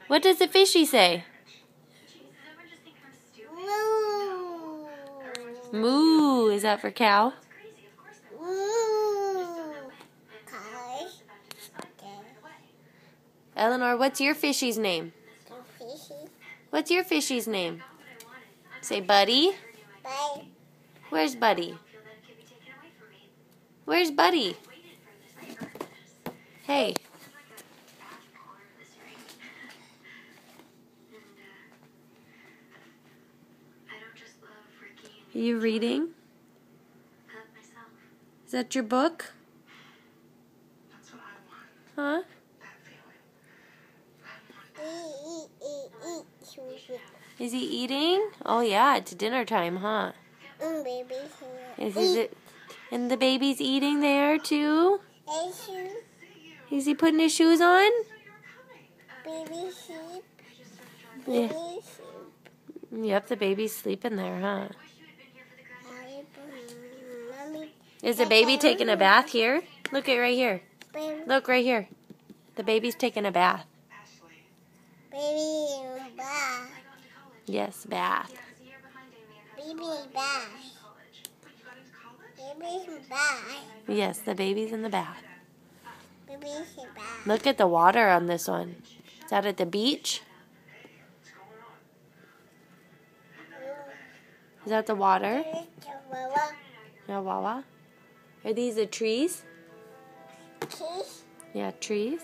What does the fishy say? Moo. Moo. Is that for cow? Moo. Eleanor, what's your fishy's name? Fishy. What's your fishy's name? Say Buddy. Bye. Where's Buddy? Where's Buddy? Hey. Are you reading? Is that your book? Huh? Is he eating? Oh yeah, it's dinner time, huh? Baby. Is it? And the baby's eating there too? Is he putting his shoes on? Baby sheep. Yeah. Baby sheep. Yep, the baby's sleeping there, huh? Mommy. Is the baby taking a bath here? Look at right here. Look right here. The baby's taking a bath. Baby bath. Yes, bath. Baby bath. Baby bath. Yes, the baby's in the bath. Baby bath. Look at the water on this one. Is that at the beach? Is that the water? Yeah, Wawa. Are these the trees? Cheese. Yeah, trees.